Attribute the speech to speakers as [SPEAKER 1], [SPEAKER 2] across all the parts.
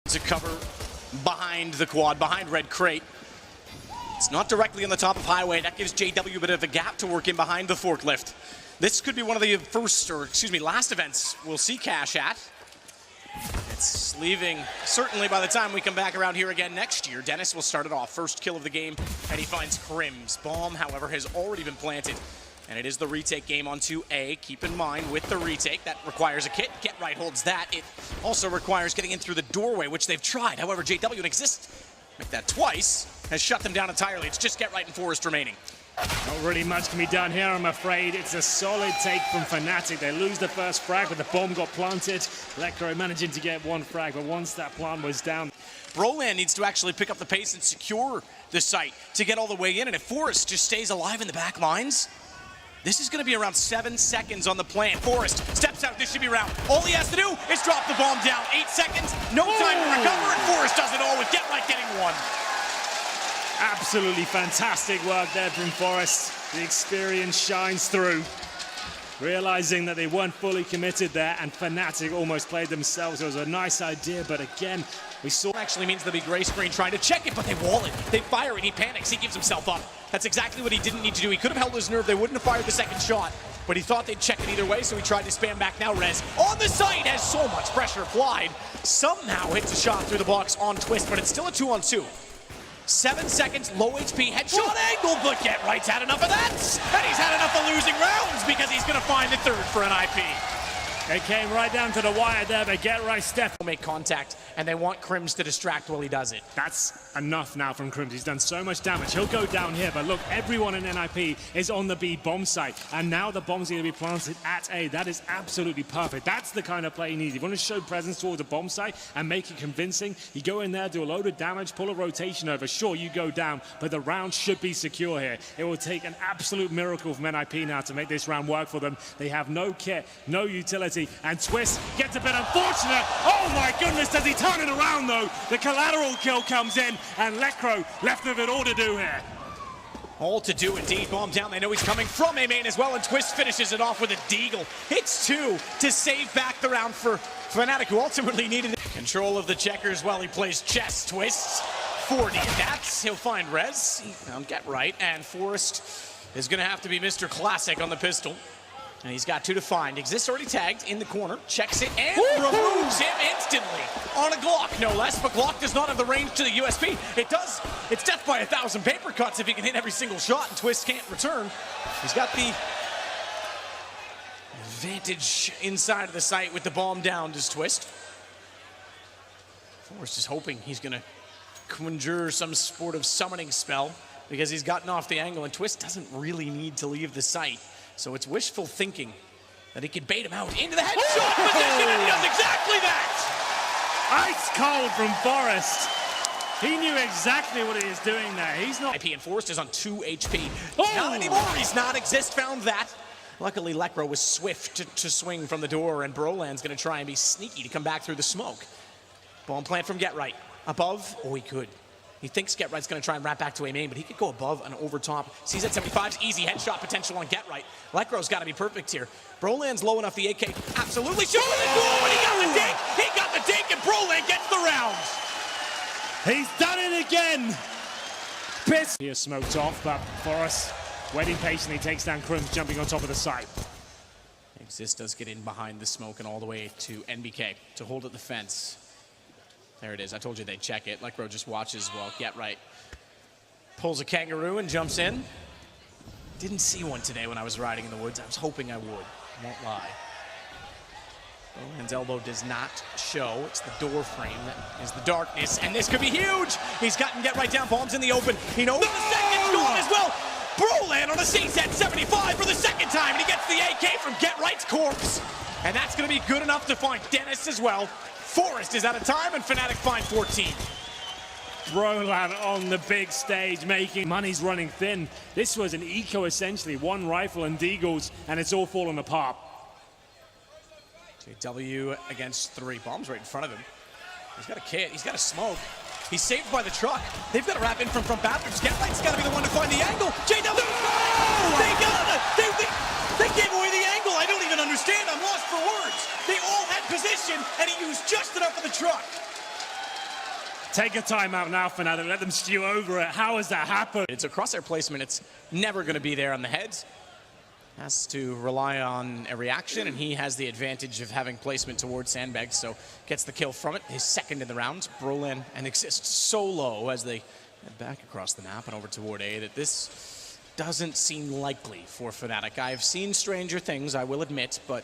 [SPEAKER 1] To cover behind the quad, behind red crate. It's not directly on the top of highway. That gives JW a bit of a gap to work in behind the forklift. This could be one of the last events we'll see Cash at. It's leaving, certainly by the time we come back around here again next year. Dennis will start it off. First kill of the game, and he finds KRIMZ. Bomb, however, has already been planted. And it is the retake game on 2A. Keep in mind, with the retake, that requires a kit. Get Right holds that. It also requires getting in through the doorway, which they've tried. However, JW and Xizt make that twice, has shut them down entirely. It's just Get Right and Forest remaining.
[SPEAKER 2] Not really much can be done here, I'm afraid. It's a solid take from FNATIC. They lose the first frag, but the bomb got planted. Lekro managing to get one frag, but once that plant was down.
[SPEAKER 1] Brollan needs to actually pick up the pace and secure the site to get all the way in. And if Forest just stays alive in the back lines, this is going to be around 7 seconds on the plant. Forest steps out. This should be round. All he has to do is drop the bomb down. 8 seconds, no time to recover, and Forest does it all with Get Right getting one.
[SPEAKER 2] Absolutely fantastic work there from Forest. The experience shines through. Realizing that they weren't fully committed there, and FNATIC almost played themselves. It was a nice idea, but again, we saw...
[SPEAKER 1] Actually means there'll be gray screen trying to check it, but they wall it. They fire it. He panics. He gives himself up. That's exactly what he didn't need to do. He could have held his nerve. They wouldn't have fired the second shot, but he thought they'd check it either way, so he tried to spam back. Now REZ on the site has so much pressure applied. Somehow hits a shot through the box on Twist, but it's still a 2-on-2. 7 seconds, low HP, headshot angle, but Get Right's had enough of that, and he's had enough of losing rounds because he's going to find the third for an NiP.
[SPEAKER 2] They came right down to the wire there, but Get Right step.
[SPEAKER 1] Make contact, and they want KRIMZ to distract while he does it.
[SPEAKER 2] That's enough now from KRIMZ. He's done so much damage. He'll go down here, but look, everyone in NiP is on the B bomb site, and now the bomb's going to be planted at A. That is absolutely perfect. That's the kind of play you need. If you want to show presence towards the bomb site and make it convincing, you go in there, do a load of damage, pull a rotation over. Sure, you go down, but the round should be secure here. It will take an absolute miracle from NiP now to make this round work for them. They have no kit, no utility, and Twist gets a bit unfortunate. Oh my goodness, does he turn it around though? The collateral kill comes in, and Lekro left with it all to do here.
[SPEAKER 1] All to do indeed. Bomb down. They know he's coming from A main as well, and Twist finishes it off with a deagle. Hits two to save back the round for FNATIC, who ultimately needed it. Control of the checkers while he plays chess. Twist 40. That's he'll find REZ. He found Get Right, and Forest is going to have to be Mr. Classic on the pistol. And he's got two to find. Xizt already tagged in the corner, checks it, and removes him instantly on a Glock, no less. But Glock does not have the range to the USP. It does. It's death by 1,000 paper cuts if he can hit every single shot, and Twist can't return. He's got the advantage inside of the site with the bomb down, does Twist. Forrest is hoping he's going to conjure some sort of summoning spell because he's gotten off the angle, and Twist doesn't really need to leave the site. So it's wishful thinking that he could bait him out into the headshot position, and he does exactly that!
[SPEAKER 2] Ice cold from Forest. He knew exactly what he was doing there. He's not...
[SPEAKER 1] NiP, and Forest is on 2 HP. Not anymore, he's not. Xizt found that. Luckily, Lekro was swift to swing from the door, and Brollan's going to try and be sneaky to come back through the smoke. Bomb plant from Get Right. Above, oh, he could. He thinks Get Right's going to try and wrap back to A main, but he could go above and over top. Sees at 75's easy headshot potential on Get Right. Lekro's got to be perfect here. Brollan's low enough, the AK absolutely shooting the goal, and he got the dink! He got the dink, and Brollan gets the round!
[SPEAKER 2] He's done it again! Piss! He is smoked off, but Forest, waiting patiently, takes down KRIMZ, jumping on top of the site.
[SPEAKER 1] Xizt does get in behind the smoke and all the way to NBK to hold at the fence. There it is. I told you they'd check it. Lekro just watches while Get Right pulls a kangaroo and jumps in. Didn't see one today when I was riding in the woods. I was hoping I would. Won't lie. Brollan's elbow does not show. It's the door frame that is the darkness, and this could be huge. He's gotten Get Right down. Bombs in the open. He knows the second's gone as well. Brollan on a Xizt at 75 for the second time, and he gets the AK from Get Right's corpse. And that's going to be good enough to find Dennis as well. Forest is out of time, and FNATIC find 14.
[SPEAKER 2] Brollan on the big stage, making money's running thin. This was an eco, essentially. One rifle and deagles, and it's all falling apart.
[SPEAKER 1] JW against 3. Bombs right in front of him. He's got a kit. He's got a smoke. He's saved by the truck. They've got to wrap in from bathrooms. Get Right's got to be the one to find the angle. JW! No! They got it! They gave away the angle. I don't even understand. I'm lost for words. They all had position, and he used just enough of the truck.
[SPEAKER 2] Take a timeout now, FNATIC. Let them stew over it. How has that happened?
[SPEAKER 1] It's a crosshair placement. It's never going to be there on the heads. Has to rely on a reaction, and he has the advantage of having placement towards Sandbag, so gets the kill from it. His second in the round. Brollan and Xizt so low as they head back across the map and over toward A that this doesn't seem likely for FNATIC. I've seen stranger things, I will admit, but,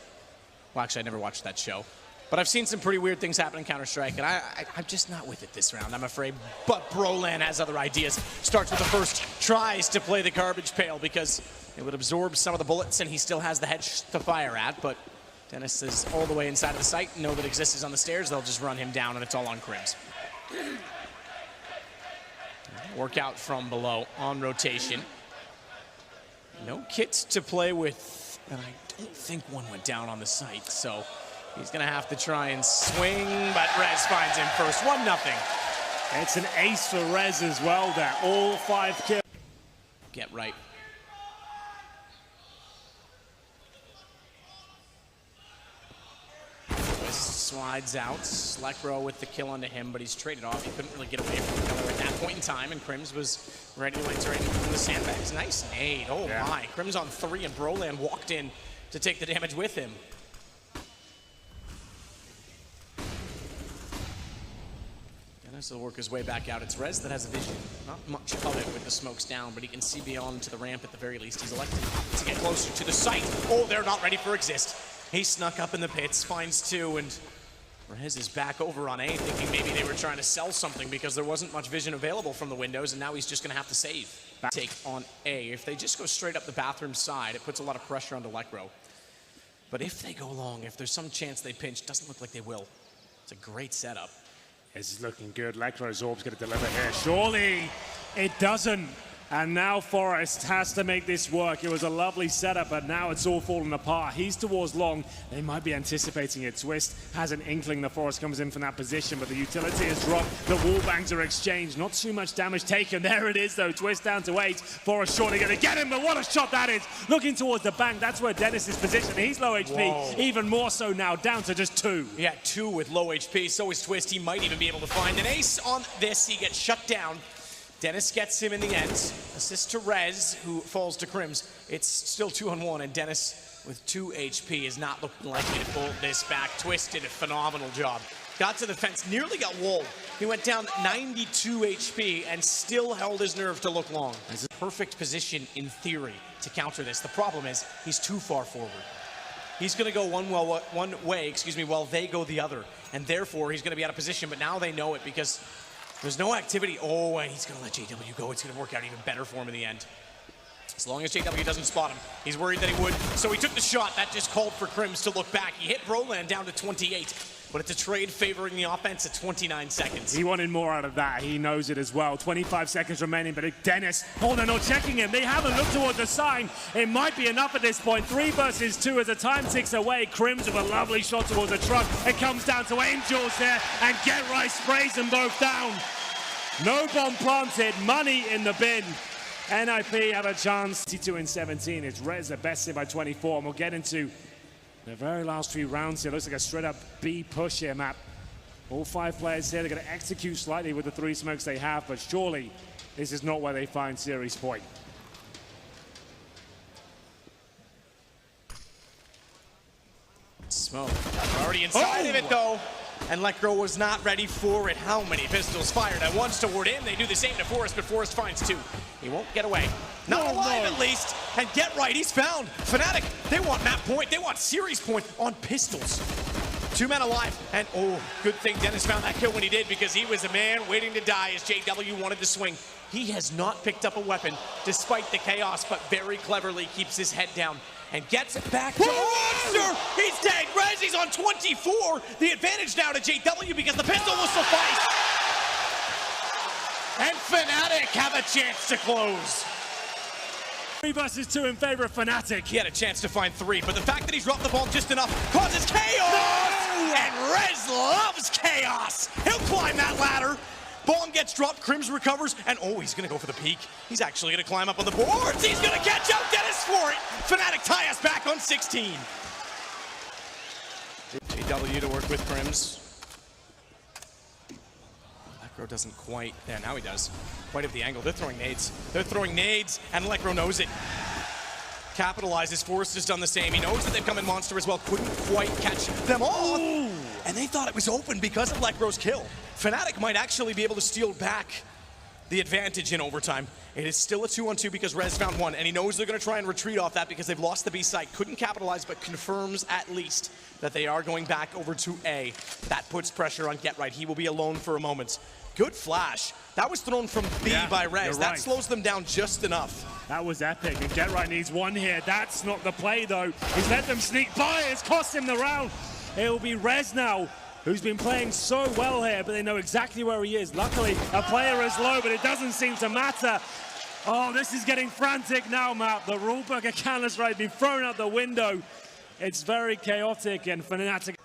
[SPEAKER 1] well, actually, I never watched that show. But I've seen some pretty weird things happen in Counter-Strike, and I'm just not with it this round, I'm afraid. But Brollan has other ideas. Starts with the first, tries to play the garbage pail because it would absorb some of the bullets, and he still has the hedge to fire at. But Dennis is all the way inside of the site. Know that Xizt is on the stairs. They'll just run him down, and it's all on KRIMZ. Work out from below on rotation. No kits to play with, and I don't think one went down on the site, so he's gonna have to try and swing, but REZ finds him first. 1-0.
[SPEAKER 2] It's an ace for REZ as well there. All 5 kills.
[SPEAKER 1] Get right. Slides out. Slekro with the kill onto him, but he's traded off. He couldn't really get away from the killer at that point in time, and KRIMZ was ready to enter in from the sandbags. Nice nade. Oh yeah. My. KRIMZ on 3, and Brollan walked in to take the damage with him. Dennis will work his way back out. It's REZ that has a vision. Not much of it with the smokes down, but he can see beyond to the ramp at the very least. He's elected to get closer to the site. Oh, they're not ready for Xizt. He snuck up in the pits, finds 2, and REZ is back over on A, thinking maybe they were trying to sell something because there wasn't much vision available from the windows, and now he's just going to have to save. Take on A. If they just go straight up the bathroom side, it puts a lot of pressure onto Lekro. But if they go long, if there's some chance they pinch, doesn't look like they will. It's a great setup.
[SPEAKER 2] This is looking good. Lekro's orb's going to deliver here. Surely it doesn't. And now Forest has to make this work. It was a lovely setup, but now it's all falling apart. He's towards long. They might be anticipating it. Xizt has an inkling the Forest comes in from that position, but the utility has dropped. The wallbangs are exchanged. Not too much damage taken. There it is, though. Twist down to 8. Forest surely going to get him, but what a shot that is. Looking towards the bank. That's where Dennis is positioned. He's low HP. Whoa. Even more so now, down to just 2.
[SPEAKER 1] Yeah, 2 with low HP. So is Twist. He might even be able to find an ace on this. He gets shut down. Dennis gets him in the end. Assist to REZ, who falls to KRIMZ. It's still 2-on-1, and Dennis, with 2 HP, is not looking likely to pull this back. Twist did a phenomenal job. Got to the fence, nearly got walled. He went down 92 HP and still held his nerve to look long. It's a perfect position, in theory, to counter this. The problem is, he's too far forward. He's going to go one way, while they go the other. And therefore, he's going to be out of position, but now they know it because there's no activity. Oh, and he's going to let JW go. It's going to work out even better for him in the end. As long as JW doesn't spot him. He's worried that he would. So he took the shot. That just called for KRIMZ to look back. He hit Brollan down to 28. But it's a trade favoring the offense at 29 seconds.
[SPEAKER 2] He wanted more out of that. He knows it as well. 25 seconds remaining, but Dennis, oh, they're not checking him. They haven't looked towards the sign. It might be enough at this point. 3 versus 2 as the time ticks away. KRIMZ with a lovely shot towards the truck. It comes down to Angels here, and Get Right sprays them both down. No bomb planted, money in the bin. NiP have a chance. 22 and 17. It's REZ the best here by 24, and we'll get into the very last few rounds here. Looks like a straight-up B push here, Matt. All 5 players here. They're going to execute slightly with the 3 smokes they have, but surely this is not where they find series point.
[SPEAKER 1] Smoke. We're already inside of it, though. And Lekro was not ready for it. How many pistols fired at once toward him? They do the same to Forest, but Forest finds 2. He won't get away. Not alive, at least. And Get Right, he's found. FNATIC, they want map point. They want series point on pistols. 2 men alive. And, oh, good thing Dennis found that kill when he did, because he was a man waiting to die as JW wanted to swing. He has not picked up a weapon despite the chaos, but very cleverly keeps his head down and gets it back to Monster. He's dead. REZ, he's on 24. The advantage now to JW because the pistol will suffice. And FNATIC have a chance to close.
[SPEAKER 2] 3 versus 2 in favor of FNATIC.
[SPEAKER 1] He had a chance to find 3, but the fact that he's dropped the ball just enough causes chaos. No! And REZ loves chaos. He'll climb that ladder. Bomb gets dropped, KRIMZ recovers, and oh, he's gonna go for the peak. He's actually gonna climb up on the boards. He's gonna catch out Dennis for it. FNATIC tie us back on 16. JW to work with KRIMZ. Lekro doesn't quite, yeah, now he does. Quite at the angle. They're throwing nades. They're throwing nades, and Lekro knows it. Capitalizes. Forrest has done the same. He knows that they've come in monster as well. Couldn't quite catch them off. Ooh. And they thought it was open because of Lekro's kill. FNATIC might actually be able to steal back the advantage in overtime. It is still a 2-on-2 because REZ found one, and he knows they're going to try and retreat off that because they've lost the B site. Couldn't capitalize, but confirms at least that they are going back over to A. That puts pressure on GetRight. He will be alone for a moment. Good flash. That was thrown from B by REZ. That slows them down just enough.
[SPEAKER 2] That was epic, and GetRight needs one here. That's not the play, though. He's let them sneak by. It's cost him the round. It'll be REZ now, who's been playing so well here, but they know exactly where he is. Luckily, a player is low, but it doesn't seem to matter. Oh, this is getting frantic now, Matt. The rulebook of Counter-Strike has been thrown out the window. It's very chaotic, and FNATIC.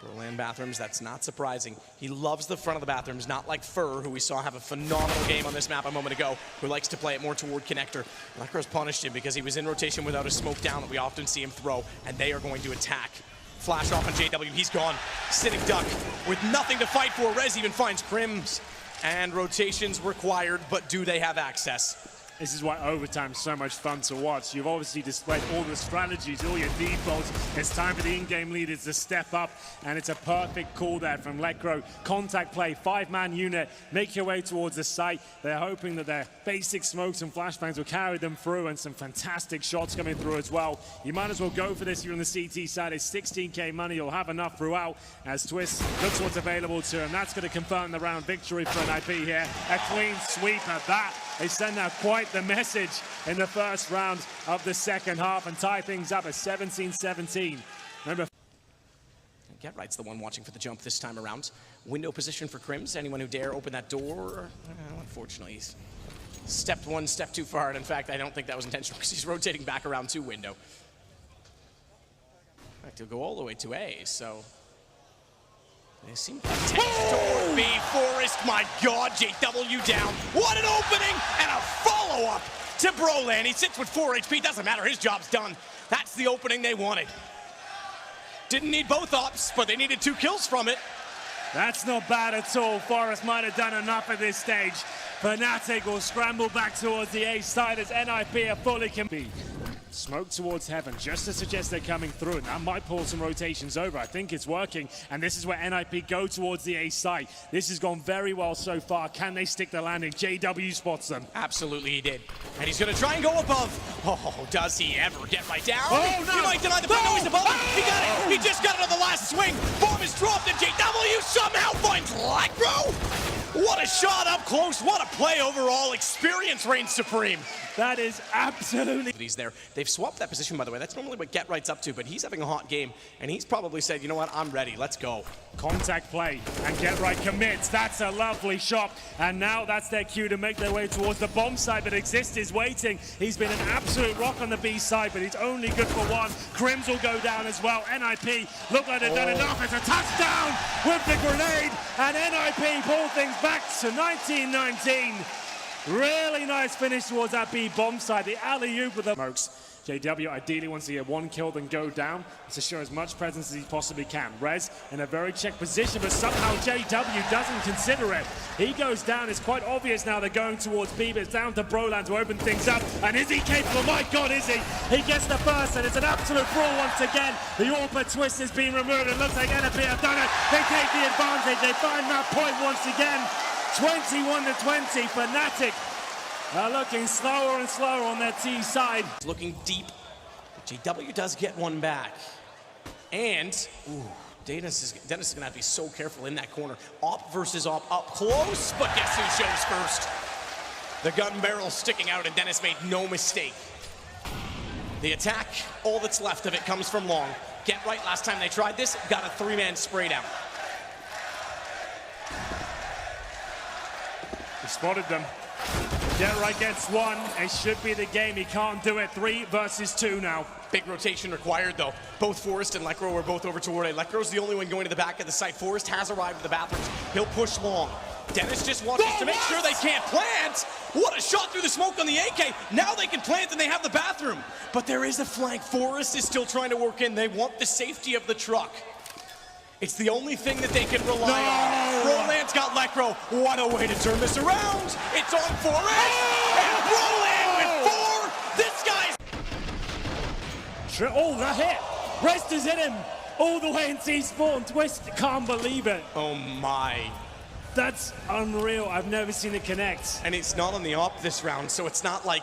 [SPEAKER 1] Brollan bathrooms, that's not surprising. He loves the front of the bathrooms, not like Fur, who we saw have a phenomenal game on this map a moment ago, who likes to play it more toward connector. Lekro's punished him because he was in rotation without a smoke down that we often see him throw, and they are going to attack. Flash off on JW, he's gone. Sitting duck with nothing to fight for. REZ even finds KRIMZ, and rotations required, but do they have access?
[SPEAKER 2] This is why overtime's so much fun to watch. You've obviously displayed all the strategies, all your defaults. It's time for the in-game leaders to step up, and it's a perfect call there from Lekro. Contact play, 5-man unit, make your way towards the site. They're hoping that their basic smokes and flashbangs will carry them through, and some fantastic shots coming through as well. You might as well go for this. You're on the CT side. It's 16K money. You'll have enough throughout as Twist looks what's available to him. That's going to confirm the round victory for NiP here. A clean sweep at that. They send out quite the message in the first round of the second half and tie things up at 17-17. Remember,
[SPEAKER 1] GetRight's the one watching for the jump this time around. Window position for KRIMZ. Anyone who dare open that door? Unfortunately, he's stepped one step too far. And in fact, I don't think that was intentional because he's rotating back around to window. In fact, he'll go all the way to A, so they seem to toward B. Forrest, my God, JW down. What an opening and a follow-up to Brollan. He sits with 4 HP, doesn't matter, his job's done. That's the opening they wanted. Didn't need both ops, but they needed 2 kills from it.
[SPEAKER 2] That's not bad at all. Forrest might have done enough at this stage. FNATIC will scramble back towards the A side as NiP are fully committed. Smoke towards heaven, just to suggest they're coming through, and that might pull some rotations over. I think it's working, and this is where NiP go towards the A site. This has gone very well so far. Can they stick the landing? JW spots them.
[SPEAKER 1] Absolutely he did. And he's going to try and go above. Oh, does he ever get right down?
[SPEAKER 2] Oh, no.
[SPEAKER 1] He might deny the play. No, he's above him. He got it. He just got it on the last swing. Bomb is dropped, and JW somehow finds Lekro. What a shot up close. What a play overall. Experience reigns supreme.
[SPEAKER 2] That is absolutely...
[SPEAKER 1] He's there. They've swapped that position, by the way. That's normally what GetRight's up to, but he's having a hot game, and he's probably said, you know what, I'm ready. Let's go.
[SPEAKER 2] Contact play, and GetRight commits. That's a lovely shot, and now that's their cue to make their way towards the bomb side, but Xizt is waiting. He's been an absolute rock on the B side, but he's only good for one. KRIMZ will go down as well. NiP look like they've done enough. It's a touchdown with the grenade, and NiP pull things back to 19-19. Really nice finish towards that B bomb side. The alley-oop with the smokes. JW ideally wants to get 1 kill, then go down to show as much presence as he possibly can. REZ in a very checked position, but somehow JW doesn't consider it. He goes down. It's quite obvious now they're going towards B, but it's down to Brollan to open things up. And is he capable? My God, is he? He gets the first, and it's an absolute brawl once again. The AWP twist has been removed. It looks like NiP have done it. They take the advantage. They find that point once again. 21-20, FNATIC are looking slower and slower on their T side.
[SPEAKER 1] Looking deep. JW does get one back. And, ooh, Dennis is going to have to be so careful in that corner. Op versus op, up close, but guess who shows first? The gun barrel sticking out, and Dennis made no mistake. The attack, all that's left of it comes from long. GetRight, last time they tried this, got a 3-man spray down.
[SPEAKER 2] He spotted them. GetRight gets one. It should be the game. He can't do it. 3 versus 2 now.
[SPEAKER 1] Big rotation required, though. Both Forrest and Lekro are both over toward A. Lekro's the only one going to the back of the site. Forrest has arrived at the bathrooms. He'll push long. Dennis just wants to make sure they can't plant. What a shot through the smoke on the AK. Now they can plant and they have the bathroom. But there is a flank. Forrest is still trying to work in. They want the safety of the truck. It's the only thing that they can rely on. Brollan it's got Lekro. What a way to turn this around. It's on Forest. And Brollan with 4. This guy's...
[SPEAKER 2] Oh, that hit. Rest is hit him all the way into his spawn. Twist, can't believe it.
[SPEAKER 1] Oh my.
[SPEAKER 2] That's unreal. I've never seen it connect.
[SPEAKER 1] And it's not on the op this round, so it's not like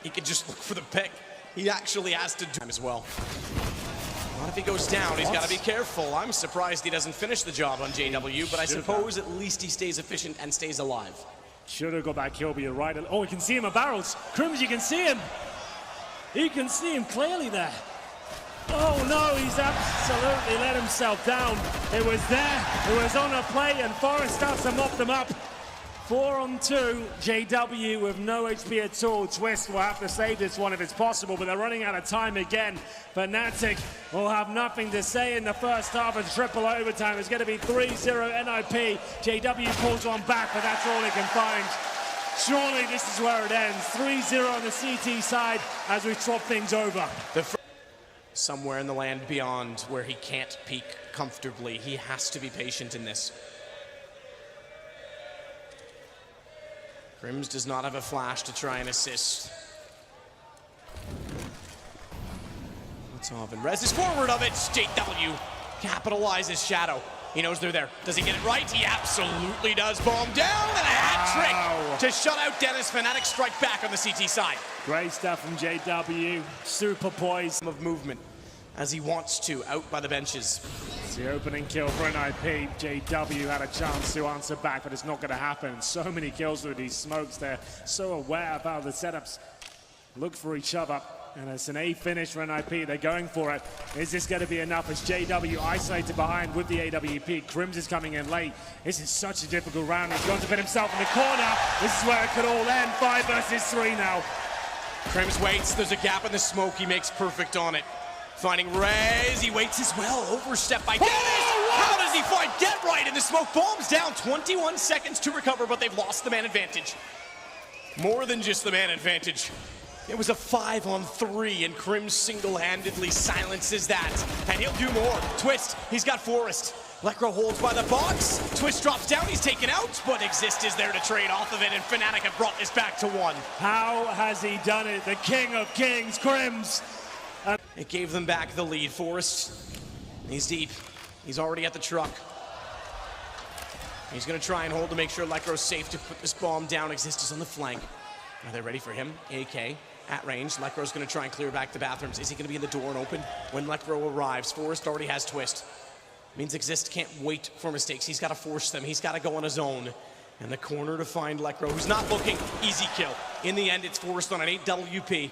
[SPEAKER 1] he could just look for the pick. He actually has to do it as well. What if he goes down? He's got to be careful. I'm surprised he doesn't finish the job on JW, but I suppose at least he stays efficient and stays alive.
[SPEAKER 2] Should have got that kill, but you're right. Oh, you can see him at barrels. KRIMZ, you can see him. You can see him clearly there. Oh no, he's absolutely let himself down. It was there, it was on a play, and Forest starts to mop them up. 4 on 2, JW with no HP at all. Twist will have to save this one if it's possible, but they're running out of time again. FNATIC will have nothing to say in the first half of triple overtime. It's going to be 3-0 NiP. JW pulls one back, but that's all he can find. Surely this is where it ends. 3-0 on the CT side as we swap things over.
[SPEAKER 1] Somewhere in the land beyond where he can't peek comfortably. He has to be patient in this. KRIMZ does not have a flash to try and assist. What's off? And REZ is forward of it. JW capitalizes Shadow. He knows they're there. Does he get it right? He absolutely does. Bomb down and a hat trick to shut out Dennis. FNATIC strike back on the CT side.
[SPEAKER 2] Great stuff from JW. Super poised.
[SPEAKER 1] Of movement as he wants to, out by the benches.
[SPEAKER 2] It's the opening kill for NiP. JW had a chance to answer back, but it's not going to happen. So many kills with these smokes. They're so aware about the setups. Look for each other. And it's an A finish for NiP. They're going for it. Is this going to be enough? As JW isolated behind with the AWP. KRIMZ is coming in late. This is such a difficult round. He's going to put himself in the corner. This is where it could all end. 5 versus 3 now.
[SPEAKER 1] KRIMZ waits. There's a gap in the smoke. He makes perfect on it. Finding REZ. He waits as well. Overstep by Dennis. How does he find Get Right in the smoke? Bombs down. 21 seconds to recover, but they've lost the man advantage. More than just the man advantage. It was a 5-on-3, and KRIMZ single-handedly silences that. And he'll do more. Twist, he's got Forest. Lekro holds by the box. Twist drops down, he's taken out, but Xizt is there to trade off of it, and FNATIC have brought this back to 1.
[SPEAKER 2] How has he done it? The king of kings, KRIMZ.
[SPEAKER 1] It gave them back the lead. Forest, he's deep. He's already at the truck. He's going to try and hold to make sure Lekro's safe to put this bomb down. Xizt is on the flank. Are they ready for him? AK at range. Lekro's going to try and clear back the bathrooms. Is he going to be in the door and open when Lekro arrives? Forest already has Twist. Means Xizt can't wait for mistakes. He's got to force them. He's got to go on his own. And the corner to find Lekro, who's not looking. Easy kill. In the end, it's Forest on an 8 WP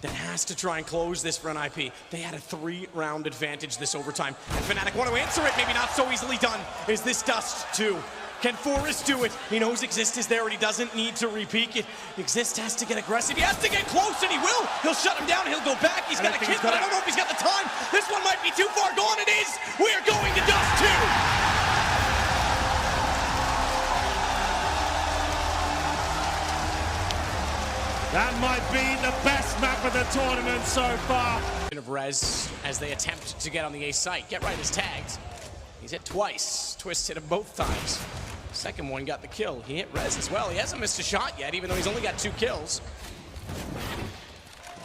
[SPEAKER 1] that has to try and close this for NiP. They had a 3-round advantage this overtime. And FNATIC want to answer it. Maybe not so easily done. Is this Dust 2? Can Forest do it? He knows Xizt is there and he doesn't need to repeak it. Xizt has to get aggressive. He has to get close and he will. He'll shut him down. He'll go back. He's got a kid, but I don't know if he's got the time. This one might be too far gone. It is. We are going to Dust 2.
[SPEAKER 2] That might be the best map of the tournament so far.
[SPEAKER 1] Of REZ as they attempt to get on the A site. Get Right is tagged. He's hit twice. Twist hit him both times. Second one got the kill. He hit REZ as well. He hasn't missed a shot yet, even though he's only got 2 kills.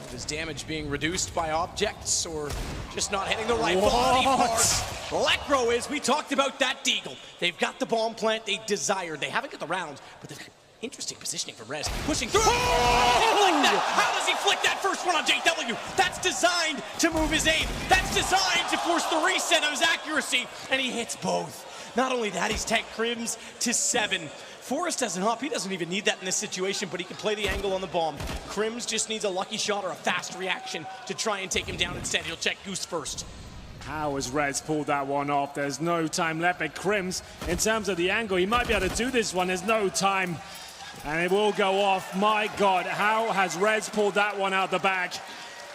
[SPEAKER 1] His damage being reduced by objects or just not hitting the right body part. Lekro is, we talked about that deagle. They've got the bomb plant they desired. They haven't got the round, but they've got interesting positioning from REZ. Pushing through. How does he flick that first one on JW? That's designed to move his aim. That's designed to force the reset of his accuracy, and he hits both. Not only that, he's tagged KRIMZ to 7. Forest doesn't hop. He doesn't even need that in this situation, but he can play the angle on the bomb. KRIMZ just needs a lucky shot or a fast reaction to try and take him down instead. He'll check Goose first.
[SPEAKER 2] How has REZ pulled that one off? There's no time left, but KRIMZ, in terms of the angle, he might be able to do this one. There's no time, and it will go off. My God, how has REZ pulled that one out the bag?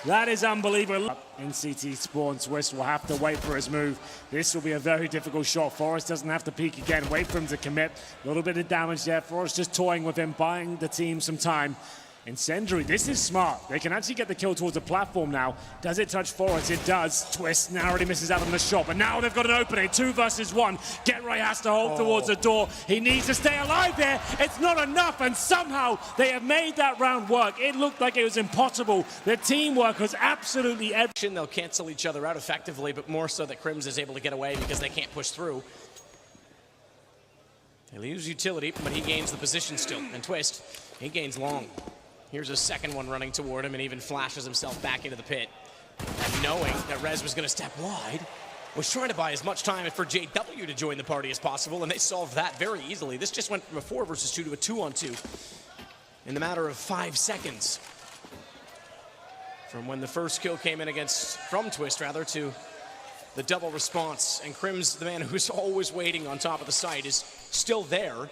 [SPEAKER 2] That is unbelievable. In CT spawn, Twist will have to wait for his move. This will be a very difficult shot. Forest doesn't have to peek again. Wait for him to commit. A little bit of damage there. Forest just toying with him, buying the team some time. Incendiary, this is smart. They can actually get the kill towards the platform now. Does it touch Forest? It does. Twist narrowly misses out on the shot, but now they've got an opening. 2 versus 1. GetRight has to hold towards the door. He needs to stay alive there. It's not enough, and somehow they have made that round work. It looked like it was impossible. The teamwork was absolutely everything.
[SPEAKER 1] They'll cancel each other out effectively, but more so that KRIMZ is able to get away because they can't push through. They lose utility, but he gains the position still. And Twist, he gains long. Here's a second one running toward him and even flashes himself back into the pit. And knowing that REZ was going to step wide, was trying to buy as much time for JW to join the party as possible, and they solved that very easily. This just went from a 4 versus 2 to a 2-on-2 in the matter of 5 seconds. From when the first kill came in from Twist rather, to the double response. And KRIMZ, the man who's always waiting on top of the site, is still there.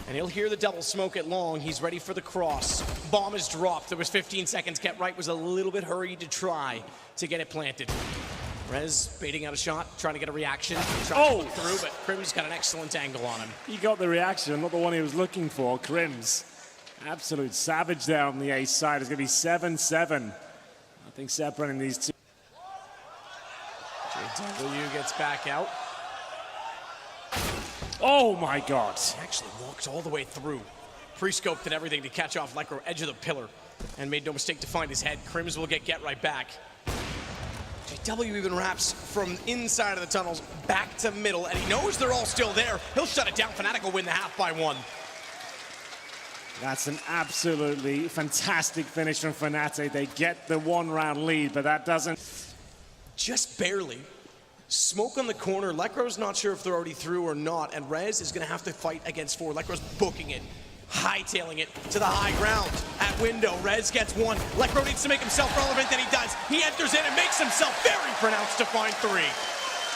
[SPEAKER 1] And he'll hear the double smoke at long. He's ready for the cross. Bomb is dropped. There was 15 seconds. GetRight was a little bit hurried to try to get it planted. REZ baiting out a shot, trying to get a reaction. Trying to look through, but KRIMZ got an excellent angle on him.
[SPEAKER 2] He got the reaction, not the one he was looking for. KRIMZ, absolute savage there on the ace side. It's going to be 7-7. I think separating these two.
[SPEAKER 1] JW gets back out.
[SPEAKER 2] Oh my God.
[SPEAKER 1] He actually walked all the way through. Pre-scoped and everything to catch off Lekro edge of the pillar and made no mistake to find his head. KRIMZ will get GetRight back. JW even wraps from inside of the tunnels back to middle, and he knows they're all still there. He'll shut it down. FNATIC will win the half by 1.
[SPEAKER 2] That's an absolutely fantastic finish from FNATIC. They get the 1-round lead, but that doesn't...
[SPEAKER 1] Just barely. Smoke on the corner. Lekro's not sure if they're already through or not, and REZ is going to have to fight against 4. Lekro's booking it, hightailing it to the high ground. At window, REZ gets 1. Lekro needs to make himself relevant, and he does. He enters in and makes himself very pronounced to find 3.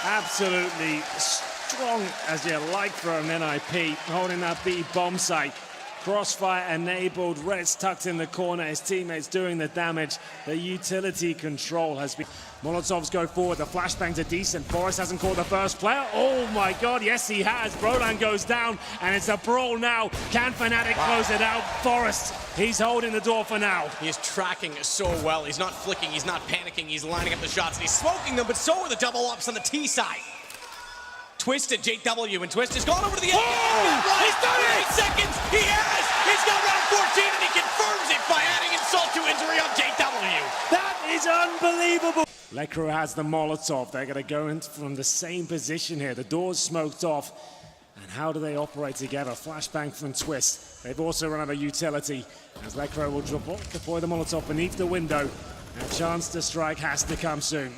[SPEAKER 2] Absolutely strong as you like for an NiP, holding that B bomb site. Crossfire enabled, REZ tucked in the corner, his teammates doing the damage. The utility control has been... Molotovs go forward, the flashbangs are decent. Forest hasn't caught the first player. Oh my God, yes he has. Brollan goes down, and it's a brawl now. Can FNATIC close it out? Forest, he's holding the door for now.
[SPEAKER 1] He is tracking so well. He's not flicking, he's not panicking, he's lining up the shots, and he's smoking them, but so are the double ups on the T side. Twist at JW, and Twist has gone over to the edge. He's done it! 8 seconds! He has! He's got round 14, and he confirms it by adding insult to injury on JW.
[SPEAKER 2] That is unbelievable! Lekro has the Molotov. They're going to go in from the same position here. The door's smoked off. And how do they operate together? Flashbang from Twist. They've also run out of utility, as Lekro will deploy the Molotov beneath the window. A chance to strike has to come soon.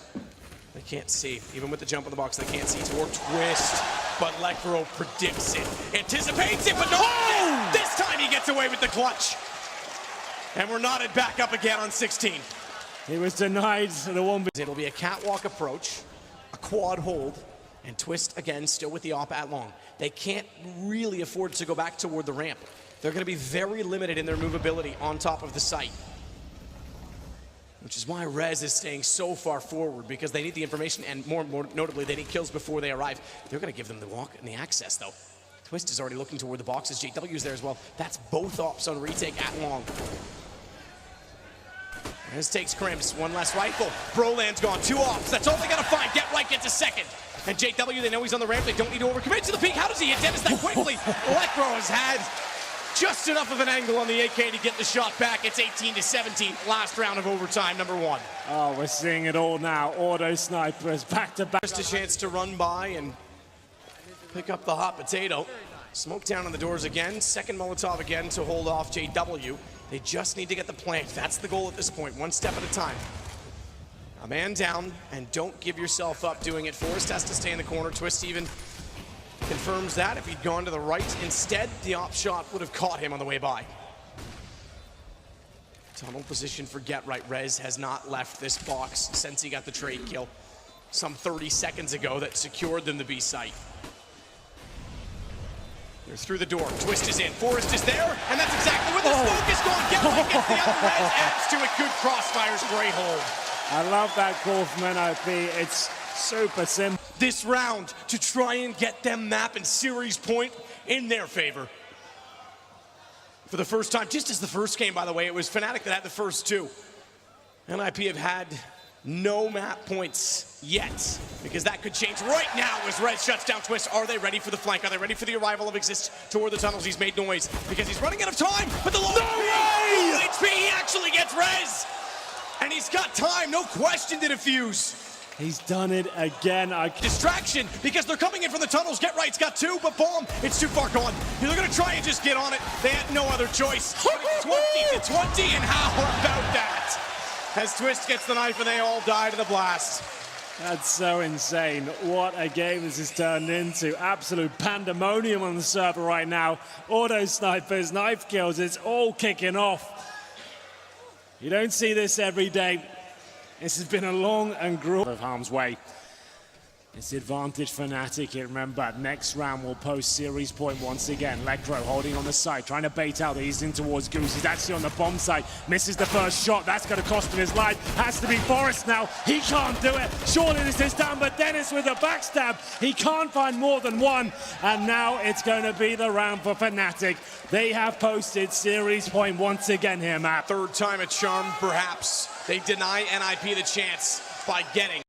[SPEAKER 1] They can't see. Even with the jump on the box, they can't see toward Twist. But Lekro predicts it, anticipates it, but no! This time he gets away with the clutch. And we're knotted back up again on 16.
[SPEAKER 2] He was denied the one.
[SPEAKER 1] It'll be a catwalk approach, a quad hold, and Twist again still with the op at long. They can't really afford to go back toward the ramp. They're going to be very limited in their movability on top of the site. Which is why REZ is staying so far forward, because they need the information, and more notably, they need kills before they arrive. They're going to give them the walk and the access, though. Twist is already looking toward the boxes. JW's there as well. That's both ops on retake at long. REZ takes KRIMZ, 1 less rifle. Brollan's gone, 2 ops. That's all they got to find. GetRight gets a second. And JW, they know he's on the ramp. They don't need to overcommit to the peak. How does he hit Dennis that quickly? Lekro has had just enough of an angle on the AK to get the shot back. It's 18-17, last round of overtime, number 1.
[SPEAKER 2] Oh, we're seeing it all now. Auto snipers, back-to-back.
[SPEAKER 1] Just a chance to run by and pick up the hot potato. Smoke down on the doors again. Second Molotov again to hold off JW. They just need to get the plant. That's the goal at this point, 1 step at a time. A man down, and don't give yourself up doing it. Forrest has to stay in the corner. Twist even confirms that. If he'd gone to the right instead, the op shot would have caught him on the way by. Tunnel position for GetRight. REZ has not left this box since he got the trade kill some 30 seconds ago that secured them the B site. They're through the door. Twist is in. Forrest is there, and that's exactly where the smoke is going. GetRight gets the other. REZ adds to it. Good crossfires. Great hold.
[SPEAKER 2] I love that call from NiP. It's super simple.
[SPEAKER 1] This round to try and get them map and series point in their favor. for the first time. Just as the first game, by the way, it was FNATIC that had the first two. NiP have had no map points yet, because that could change right now as REZ shuts down Twist. Are they ready for the flank? Are they ready for the arrival of Xizt toward the tunnels? He's made noise because he's running out of time, but the low HP, he actually gets REZ! And he's got time, no question, to defuse.
[SPEAKER 2] He's done it again.
[SPEAKER 1] Distraction, because they're coming in from the tunnels. Get Right's got two, but bomb, it's too far gone. They're gonna try and just get on it. They had no other choice. 20-20, and how about that? As Twist gets the knife and they all die to the blast.
[SPEAKER 2] That's so insane. What a game this has turned into. Absolute pandemonium on the server right now. Auto snipers, knife kills, it's all kicking off. You don't see this every day. This has been a long and grueling of harm's way. It's advantage FNATIC here. Remember, next round will post series point once again. Lecro holding on the side, trying to bait out. He's in towards Goose. He's actually on the bomb site. Misses the first shot. That's going to cost him his life. Has to be Forrest now. He can't do it. Surely this is down, but Dennis with a backstab. He can't find more than one. And now it's going to be the round for FNATIC. They have posted series point once again here, Matt.
[SPEAKER 1] Third time a charm, perhaps. They deny NiP the chance by getting